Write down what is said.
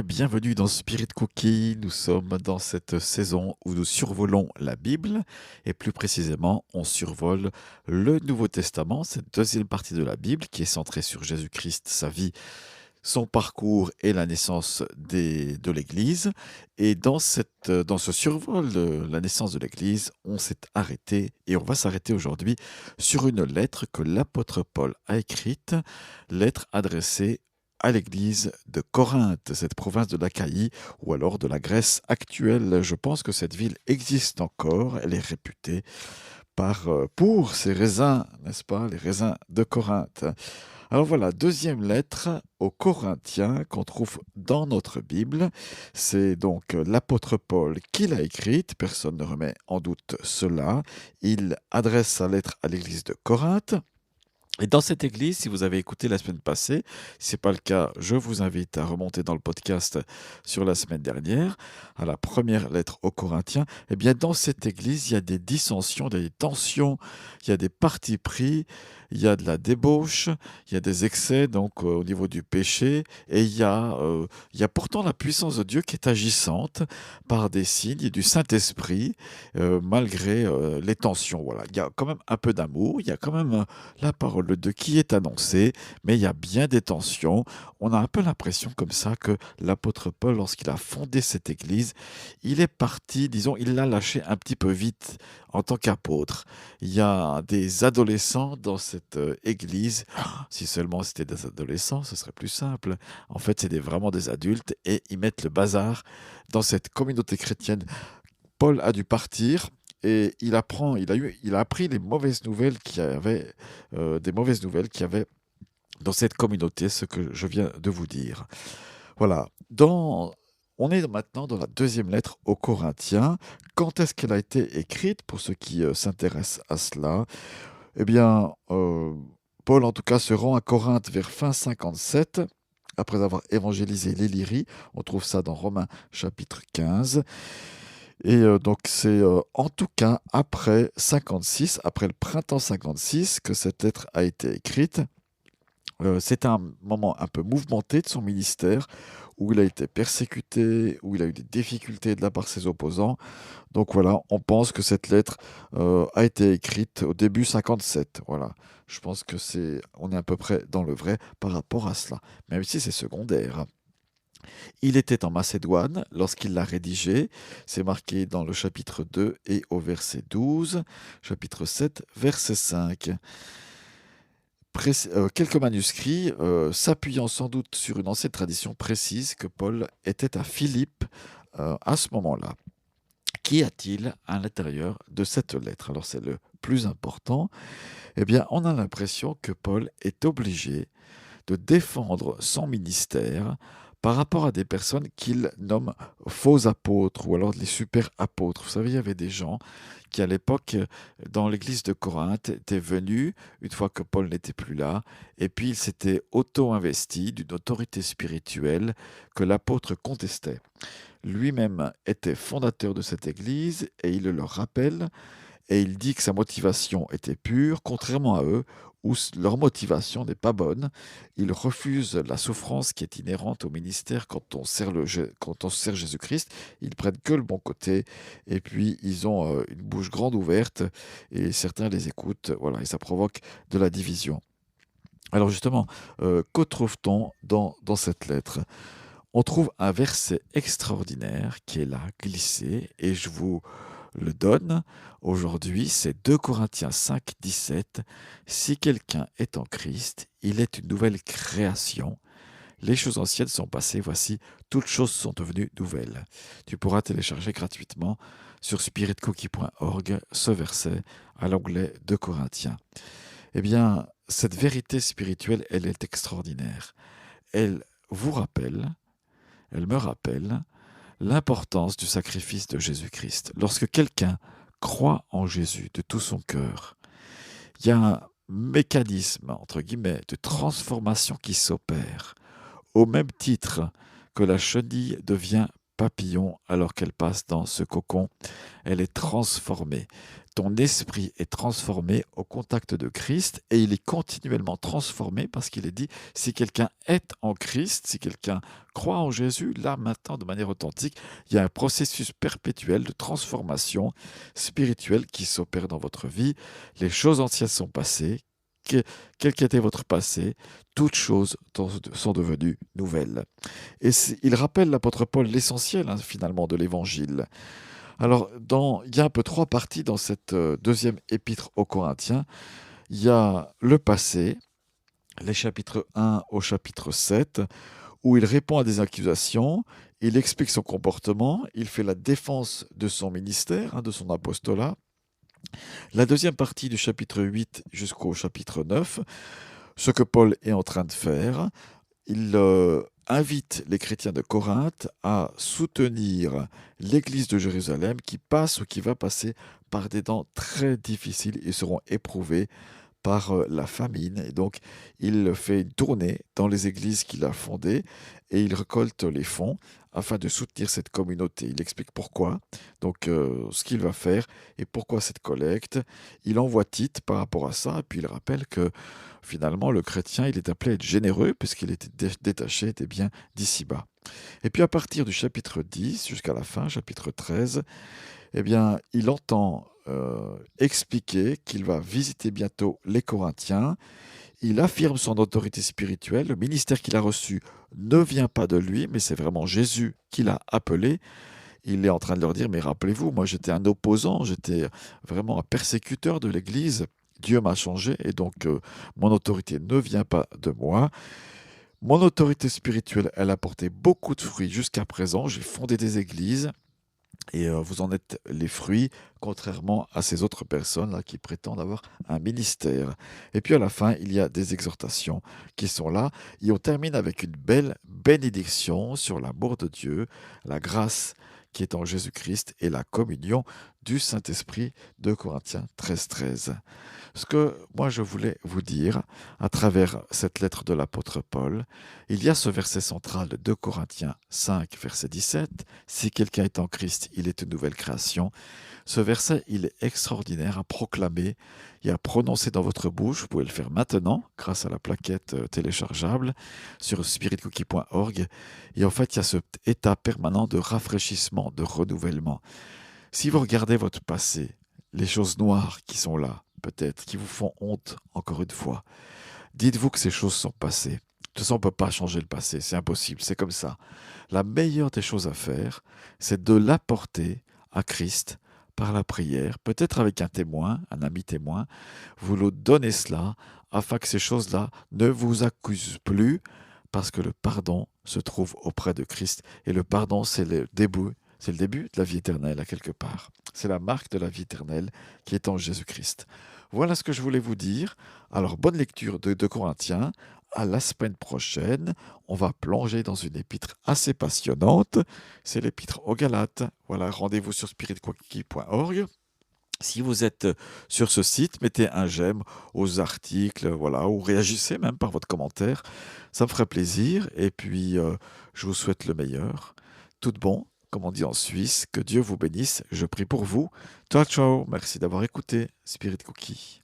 bienvenue dans Spirit Cookie. Nous sommes dans cette saison où nous survolons la Bible et plus précisément, on survole le Nouveau Testament, cette deuxième partie de la Bible qui est centrée sur Jésus-Christ, sa vie, son parcours et la naissance de l'Église. Et dans ce survol de la naissance de l'Église, on s'est arrêté et on va s'arrêter aujourd'hui sur une lettre que l'apôtre Paul a écrite, lettre adressée à l'église de Corinthe, cette province de l'Achaïe ou alors de la Grèce actuelle. Je pense que cette ville existe encore, elle est réputée pour ses raisins, n'est-ce pas, les raisins de Corinthe. Alors voilà, deuxième lettre aux Corinthiens qu'on trouve dans notre Bible. C'est donc l'apôtre Paul qui l'a écrite, personne ne remet en doute cela. Il adresse sa lettre à l'église de Corinthe. Et dans cette église, si vous avez écouté la semaine passée, si ce n'est pas le cas, je vous invite à remonter dans le podcast sur la semaine dernière, à la première lettre aux Corinthiens. Eh bien, dans cette église, il y a des dissensions, des tensions, il y a des partis pris, il y a de la débauche, il y a des excès donc au niveau du péché, et il y a pourtant la puissance de Dieu qui est agissante par des signes du Saint-Esprit, malgré les tensions. Voilà, il y a quand même un peu d'amour, il y a quand même la parole de qui est annoncée, mais il y a bien des tensions. On a un peu l'impression comme ça que l'apôtre Paul, lorsqu'il a fondé cette église, il est parti, disons, il l'a lâché un petit peu vite en tant qu'apôtre. Il y a des adolescents dans cette église. Si seulement c'était des adolescents, ce serait plus simple. En fait, c'est vraiment des adultes et ils mettent le bazar dans cette communauté chrétienne. Paul a dû partir et il a appris les mauvaises nouvelles des mauvaises nouvelles qu'il y avait dans cette communauté, ce que je viens de vous dire. Voilà. On est maintenant dans la deuxième lettre aux Corinthiens. Quand est-ce qu'elle a été écrite pour ceux qui s'intéressent à cela? Eh bien, Paul en tout cas se rend à Corinthe vers fin 57. Après avoir évangélisé l'Illyrie, on trouve ça dans Romains chapitre 15. Et donc c'est en tout cas après 56, après le printemps 56, que cette lettre a été écrite. C'est un moment un peu mouvementé de son ministère, où il a été persécuté, où il a eu des difficultés de la part de ses opposants. Donc voilà, on pense que cette lettre a été écrite au début 57. Voilà, je pense que on est à peu près dans le vrai par rapport à cela, même si c'est secondaire. Il était en Macédoine lorsqu'il l'a rédigé. C'est marqué dans le chapitre 2 et au verset 12, chapitre 7, verset 5. Quelques manuscrits, s'appuyant sans doute sur une ancienne tradition, précisent que Paul était à Philippe à ce moment-là. Qu'y a-t-il à l'intérieur de cette lettre? Alors c'est le plus important. Eh bien, on a l'impression que Paul est obligé de défendre son ministère par rapport à des personnes qu'il nomme faux apôtres ou alors les super apôtres. Vous savez, il y avait des gens qui à l'époque, dans l'église de Corinthe, étaient venus, une fois que Paul n'était plus là, et puis ils s'étaient auto-investis d'une autorité spirituelle que l'apôtre contestait. Lui-même était fondateur de cette église et il le leur rappelle et il dit que sa motivation était pure, contrairement à eux, où leur motivation n'est pas bonne. Ils refusent la souffrance qui est inhérente au ministère quand on sert Jésus-Christ. Ils prennent que le bon côté, et puis ils ont une bouche grande ouverte, et certains les écoutent, voilà, et ça provoque de la division. Alors justement, que trouve-t-on dans cette lettre? On trouve un verset extraordinaire qui est là, glissé, et je vous le donne aujourd'hui, c'est 2 Corinthiens 5, 17. Si quelqu'un est en Christ, il est une nouvelle création. Les choses anciennes sont passées, voici, toutes choses sont devenues nouvelles. Tu pourras télécharger gratuitement sur spiritcookie.org ce verset à l'onglet 2 Corinthiens. Eh bien, cette vérité spirituelle, elle est extraordinaire. Elle vous rappelle, elle me rappelle l'importance du sacrifice de Jésus-Christ. Lorsque quelqu'un croit en Jésus de tout son cœur, il y a un mécanisme, entre guillemets, de transformation qui s'opère, au même titre que la chenille devient papillon alors qu'elle passe dans ce cocon. Elle est transformée. Ton esprit est transformé au contact de Christ et il est continuellement transformé parce qu'il est dit, si quelqu'un est en Christ, si quelqu'un croit en Jésus, là maintenant de manière authentique, il y a un processus perpétuel de transformation spirituelle qui s'opère dans votre vie. Les choses anciennes sont passées. Quel qu'était votre passé, toutes choses sont devenues nouvelles. Et il rappelle l'apôtre Paul l'essentiel finalement de l'évangile. Alors, il y a un peu trois parties dans cette deuxième épître aux Corinthiens. Il y a le passé, les chapitres 1 au chapitre 7, où il répond à des accusations, il explique son comportement, il fait la défense de son ministère, de son apostolat. La deuxième partie du chapitre 8 jusqu'au chapitre 9, ce que Paul est en train de faire, il invite les chrétiens de Corinthe à soutenir l'église de Jérusalem qui passe ou qui va passer par des temps très difficiles. Ils seront éprouvés par la famine. Et donc, il fait une tournée dans les églises qu'il a fondées et il récolte les fonds afin de soutenir cette communauté. Il explique pourquoi, donc ce qu'il va faire et pourquoi cette collecte. Il envoie Tite par rapport à ça et puis il rappelle que finalement, le chrétien, il est appelé à être généreux puisqu'il était détaché des biens d'ici-bas. Et puis à partir du chapitre 10 jusqu'à la fin, chapitre 13, eh bien, il entend expliquer qu'il va visiter bientôt les Corinthiens. Il affirme son autorité spirituelle. Le ministère qu'il a reçu ne vient pas de lui, mais c'est vraiment Jésus qui l'a appelé. Il est en train de leur dire, mais rappelez-vous, moi j'étais un opposant, j'étais vraiment un persécuteur de l'Église. Dieu m'a changé et donc mon autorité ne vient pas de moi. Mon autorité spirituelle, elle a porté beaucoup de fruits jusqu'à présent. J'ai fondé des églises. Et vous en êtes les fruits, contrairement à ces autres personnes là qui prétendent avoir un ministère. Et puis à la fin, il y a des exhortations qui sont là. Et on termine avec une belle bénédiction sur l'amour de Dieu, la grâce qui est en Jésus-Christ et la communion du Saint-Esprit de Corinthiens 13. Ce que moi je voulais vous dire à travers cette lettre de l'apôtre Paul, il y a ce verset central de 2 Corinthiens 5, verset 17. Si quelqu'un est en Christ, il est une nouvelle création. Ce verset, il est extraordinaire à proclamer et à prononcer dans votre bouche. Vous pouvez le faire maintenant grâce à la plaquette téléchargeable sur spiritcookie.org. Et en fait, il y a cet état permanent de rafraîchissement, de renouvellement. Si vous regardez votre passé, les choses noires qui sont là, peut-être, qui vous font honte, encore une fois, dites-vous que ces choses sont passées. De toute façon, on ne peut pas changer le passé, c'est impossible, c'est comme ça. La meilleure des choses à faire, c'est de l'apporter à Christ par la prière, peut-être avec un témoin, un ami témoin. Vous lui donnez cela afin que ces choses-là ne vous accusent plus, parce que le pardon se trouve auprès de Christ. Et le pardon, c'est le début de la vie éternelle, à quelque part. C'est la marque de la vie éternelle qui est en Jésus-Christ. Voilà ce que je voulais vous dire. Alors, bonne lecture de 2 Corinthiens. À la semaine prochaine, on va plonger dans une épître assez passionnante. C'est l'épître aux Galates. Voilà, rendez-vous sur spiritquackie.org. Si vous êtes sur ce site, mettez un j'aime aux articles, voilà, ou réagissez même par votre commentaire. Ça me ferait plaisir. Et puis, je vous souhaite le meilleur. Tout de bon, comme on dit en Suisse. Que Dieu vous bénisse. Je prie pour vous. Ciao, ciao. Merci d'avoir écouté Spirit Cookie.